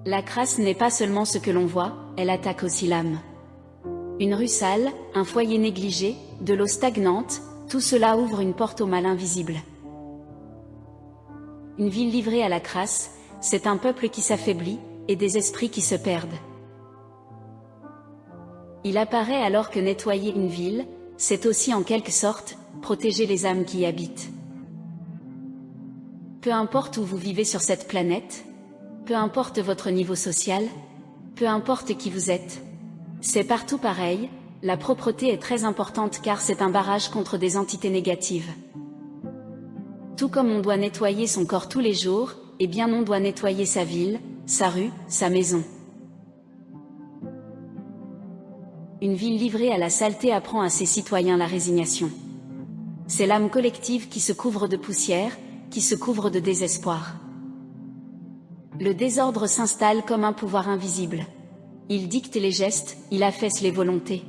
La crasse n'est pas seulement ce que l'on voit, elle attaque aussi l'âme. Une rue sale, un foyer négligé, de l'eau stagnante, tout cela ouvre une porte au mal invisible. Une ville livrée à la crasse, c'est un peuple qui s'affaiblit, et des esprits qui se perdent. Il apparaît alors que nettoyer une ville, c'est aussi en quelque sorte, protéger les âmes qui y habitent. Peu importe où vous vivez sur cette planète, peu importe votre niveau social, peu importe qui vous êtes, c'est partout pareil, la propreté est très importante car c'est un barrage contre des entités négatives. Tout comme on doit nettoyer son corps tous les jours, eh bien on doit nettoyer sa ville, sa rue, sa maison. Une ville livrée à la saleté apprend à ses citoyens la résignation. C'est l'âme collective qui se couvre de poussière, qui se couvre de désespoir. Le désordre s'installe comme un pouvoir invisible. Il dicte les gestes, il affaisse les volontés.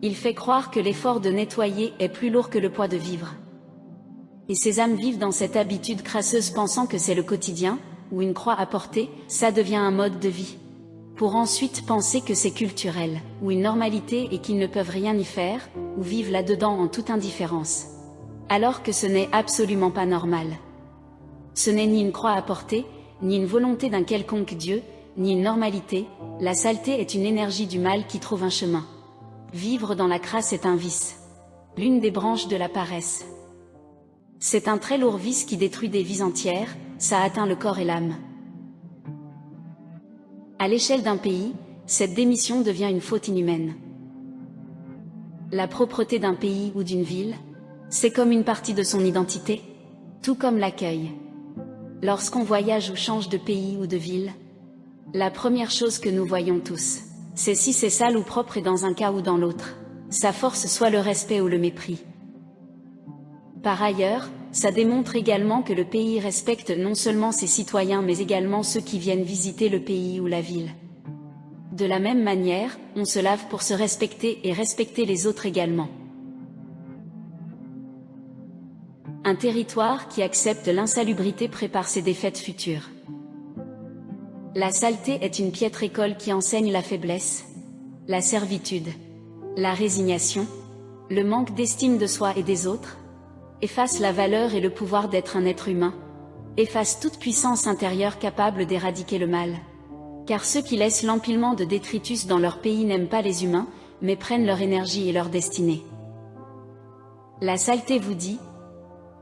Il fait croire que l'effort de nettoyer est plus lourd que le poids de vivre. Et ces âmes vivent dans cette habitude crasseuse pensant que c'est le quotidien, ou une croix à porter, ça devient un mode de vie. Pour ensuite penser que c'est culturel, ou une normalité et qu'ils ne peuvent rien y faire, ou vivent là-dedans en toute indifférence. Alors que ce n'est absolument pas normal. Ce n'est ni une croix à porter, ni une volonté d'un quelconque Dieu, ni une normalité, la saleté est une énergie du mal qui trouve un chemin. Vivre dans la crasse est un vice. L'une des branches de la paresse. C'est un très lourd vice qui détruit des vies entières, ça atteint le corps et l'âme. À l'échelle d'un pays, cette démission devient une faute inhumaine. La propreté d'un pays ou d'une ville, c'est comme une partie de son identité, tout comme l'accueil. Lorsqu'on voyage ou change de pays ou de ville, la première chose que nous voyons tous, c'est si c'est sale ou propre et dans un cas ou dans l'autre. Sa force soit le respect ou le mépris. Par ailleurs, ça démontre également que le pays respecte non seulement ses citoyens mais également ceux qui viennent visiter le pays ou la ville. De la même manière, on se lave pour se respecter et respecter les autres également. Un territoire qui accepte l'insalubrité prépare ses défaites futures. La saleté est une piètre école qui enseigne la faiblesse, la servitude, la résignation, le manque d'estime de soi et des autres, efface la valeur et le pouvoir d'être un être humain, efface toute puissance intérieure capable d'éradiquer le mal. Car ceux qui laissent l'empilement de détritus dans leur pays n'aiment pas les humains, mais prennent leur énergie et leur destinée. La saleté vous dit: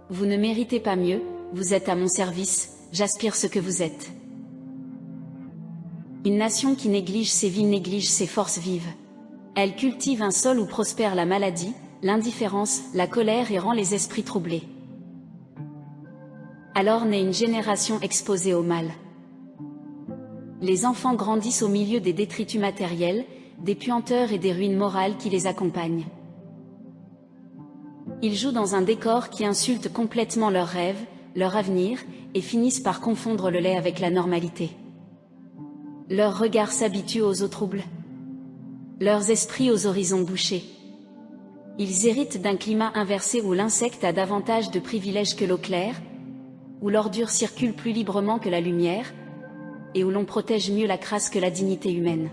vous ne méritez pas mieux, vous êtes à mon service, j'aspire ce que vous êtes. Une nation qui néglige ses villes néglige ses forces vives. Elle cultive un sol où prospère la maladie, l'indifférence, la colère et rend les esprits troublés. Alors naît une génération exposée au mal. Les enfants grandissent au milieu des détritus matériels, des puanteurs et des ruines morales qui les accompagnent. Ils jouent dans un décor qui insulte complètement leurs rêves, leur avenir, et finissent par confondre le lait avec la normalité. Leurs regards s'habituent aux eaux troubles. Leurs esprits aux horizons bouchés. Ils héritent d'un climat inversé où l'insecte a davantage de privilèges que l'eau claire, où l'ordure circule plus librement que la lumière, et où l'on protège mieux la crasse que la dignité humaine.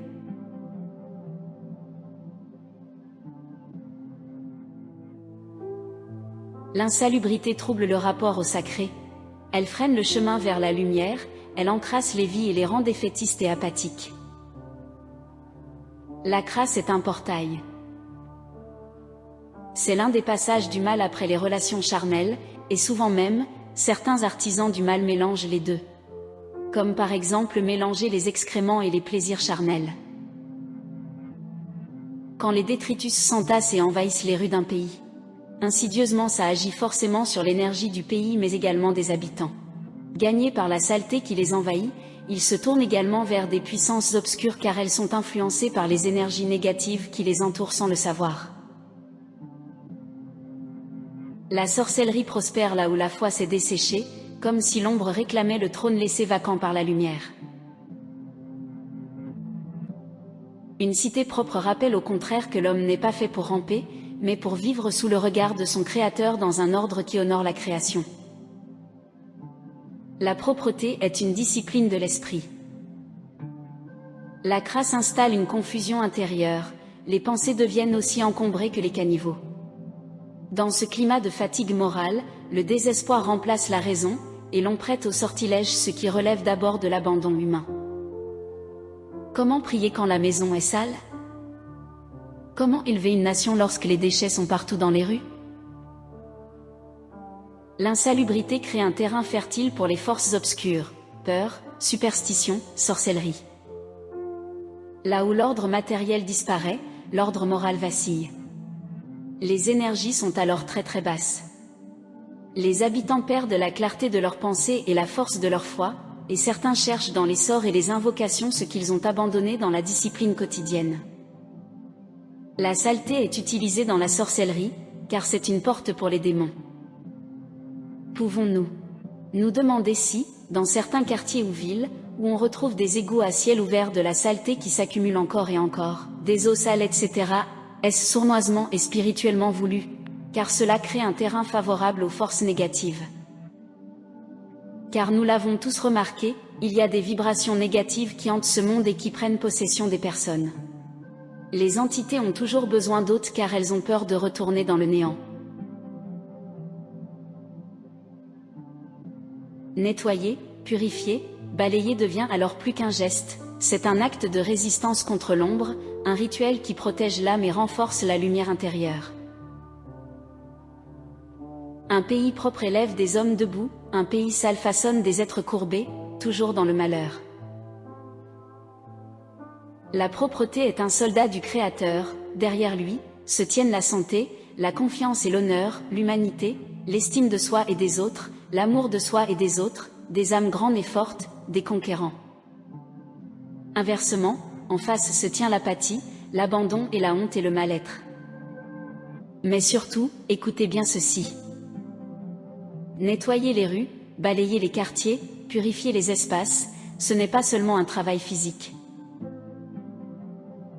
L'insalubrité trouble le rapport au sacré, elle freine le chemin vers la lumière, elle encrasse les vies et les rend défaitistes et apathiques. La crasse est un portail. C'est l'un des passages du mal après les relations charnelles, et souvent même, certains artisans du mal mélangent les deux. Comme par exemple mélanger les excréments et les plaisirs charnels. Quand les détritus s'entassent et envahissent les rues d'un pays, insidieusement ça agit forcément sur l'énergie du pays mais également des habitants. Gagnés par la saleté qui les envahit, ils se tournent également vers des puissances obscures car elles sont influencées par les énergies négatives qui les entourent sans le savoir. La sorcellerie prospère là où la foi s'est desséchée, comme si l'ombre réclamait le trône laissé vacant par la lumière. Une cité propre rappelle au contraire que l'homme n'est pas fait pour ramper, mais pour vivre sous le regard de son Créateur dans un ordre qui honore la création. La propreté est une discipline de l'esprit. La crasse installe une confusion intérieure, les pensées deviennent aussi encombrées que les caniveaux. Dans ce climat de fatigue morale, le désespoir remplace la raison, et l'on prête au sortilège ce qui relève d'abord de l'abandon humain. Comment prier quand la maison est sale? Comment élever une nation lorsque les déchets sont partout dans les rues? L'insalubrité crée un terrain fertile pour les forces obscures, peur, superstition, sorcellerie. Là où l'ordre matériel disparaît, l'ordre moral vacille. Les énergies sont alors très basses. Les habitants perdent la clarté de leurs pensées et la force de leur foi, et certains cherchent dans les sorts et les invocations ce qu'ils ont abandonné dans la discipline quotidienne. La saleté est utilisée dans la sorcellerie, car c'est une porte pour les démons. Pouvons-nous nous demander si, dans certains quartiers ou villes, où on retrouve des égouts à ciel ouvert de la saleté qui s'accumule encore et encore, des eaux sales etc., est-ce sournoisement et spirituellement voulu, car cela crée un terrain favorable aux forces négatives. Car nous l'avons tous remarqué, il y a des vibrations négatives qui hantent ce monde et qui prennent possession des personnes. Les entités ont toujours besoin d'hôtes car elles ont peur de retourner dans le néant. Nettoyer, purifier, balayer devient alors plus qu'un geste, c'est un acte de résistance contre l'ombre, un rituel qui protège l'âme et renforce la lumière intérieure. Un pays propre élève des hommes debout, un pays sale façonne des êtres courbés, toujours dans le malheur. La propreté est un soldat du Créateur, derrière lui, se tiennent la santé, la confiance et l'honneur, l'humanité, l'estime de soi et des autres, l'amour de soi et des autres, des âmes grandes et fortes, des conquérants. Inversement, en face se tient l'apathie, l'abandon et la honte et le mal-être. Mais surtout, écoutez bien ceci. Nettoyer les rues, balayer les quartiers, purifier les espaces, ce n'est pas seulement un travail physique.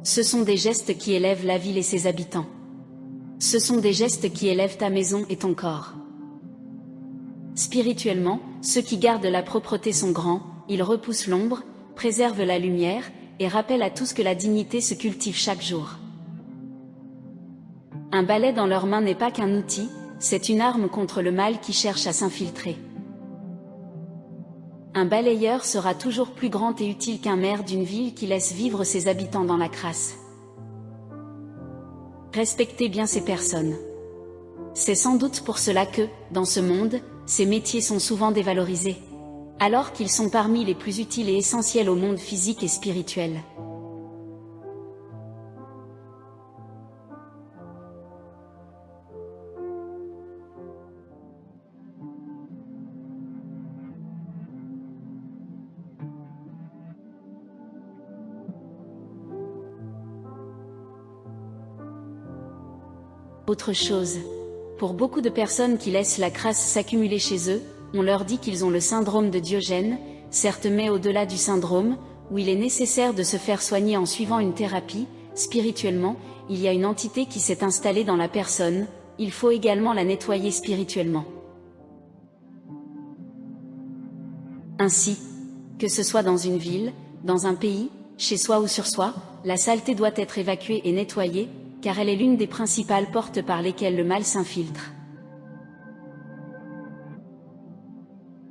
Ce sont des gestes qui élèvent la ville et ses habitants. Ce sont des gestes qui élèvent ta maison et ton corps. Spirituellement, ceux qui gardent la propreté sont grands, ils repoussent l'ombre, préservent la lumière, et rappellent à tous que la dignité se cultive chaque jour. Un balai dans leurs mains n'est pas qu'un outil, c'est une arme contre le mal qui cherche à s'infiltrer. Un balayeur sera toujours plus grand et utile qu'un maire d'une ville qui laisse vivre ses habitants dans la crasse. Respectez bien ces personnes. C'est sans doute pour cela que, dans ce monde, ces métiers sont souvent dévalorisés, alors qu'ils sont parmi les plus utiles et essentiels au monde physique et spirituel. Autre chose. Pour beaucoup de personnes qui laissent la crasse s'accumuler chez eux, on leur dit qu'ils ont le syndrome de Diogène, certes mais au-delà du syndrome, où il est nécessaire de se faire soigner en suivant une thérapie, spirituellement, il y a une entité qui s'est installée dans la personne, il faut également la nettoyer spirituellement. Ainsi, que ce soit dans une ville, dans un pays, chez soi ou sur soi, la saleté doit être évacuée et nettoyée, car elle est l'une des principales portes par lesquelles le mal s'infiltre.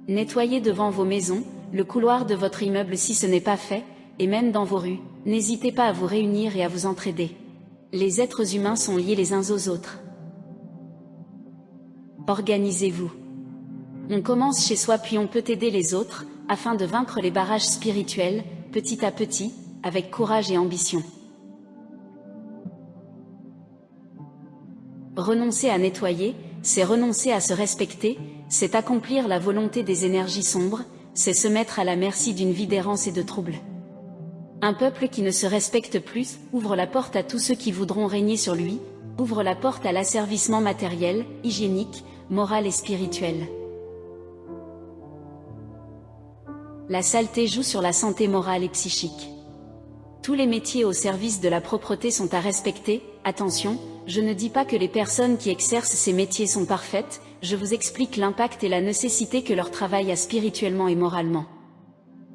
Nettoyez devant vos maisons, le couloir de votre immeuble si ce n'est pas fait, et même dans vos rues, n'hésitez pas à vous réunir et à vous entraider. Les êtres humains sont liés les uns aux autres. Organisez-vous. On commence chez soi puis on peut aider les autres, afin de vaincre les barrages spirituels, petit à petit, avec courage et ambition. Renoncer à nettoyer, c'est renoncer à se respecter, c'est accomplir la volonté des énergies sombres, c'est se mettre à la merci d'une vie d'errance et de trouble. Un peuple qui ne se respecte plus, ouvre la porte à tous ceux qui voudront régner sur lui, ouvre la porte à l'asservissement matériel, hygiénique, moral et spirituel. La saleté joue sur la santé morale et psychique. Tous les métiers au service de la propreté sont à respecter, attention, je ne dis pas que les personnes qui exercent ces métiers sont parfaites, je vous explique l'impact et la nécessité que leur travail a spirituellement et moralement.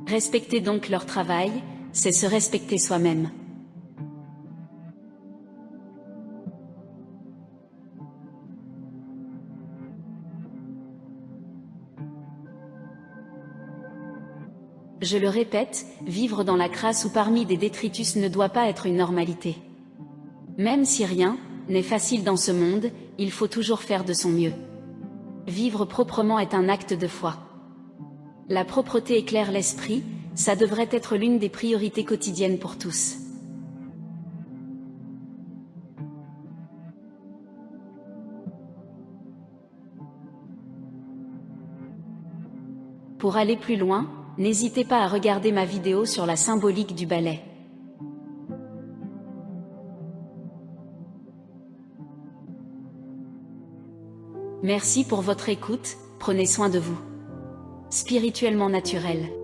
Respectez donc leur travail, c'est se respecter soi-même. Je le répète, vivre dans la crasse ou parmi des détritus ne doit pas être une normalité. Même si rien n'est facile dans ce monde, il faut toujours faire de son mieux. Vivre proprement est un acte de foi. La propreté éclaire l'esprit, ça devrait être l'une des priorités quotidiennes pour tous. Pour aller plus loin, n'hésitez pas à regarder ma vidéo sur la symbolique du balai. Merci pour votre écoute, prenez soin de vous. Spirituellement naturel.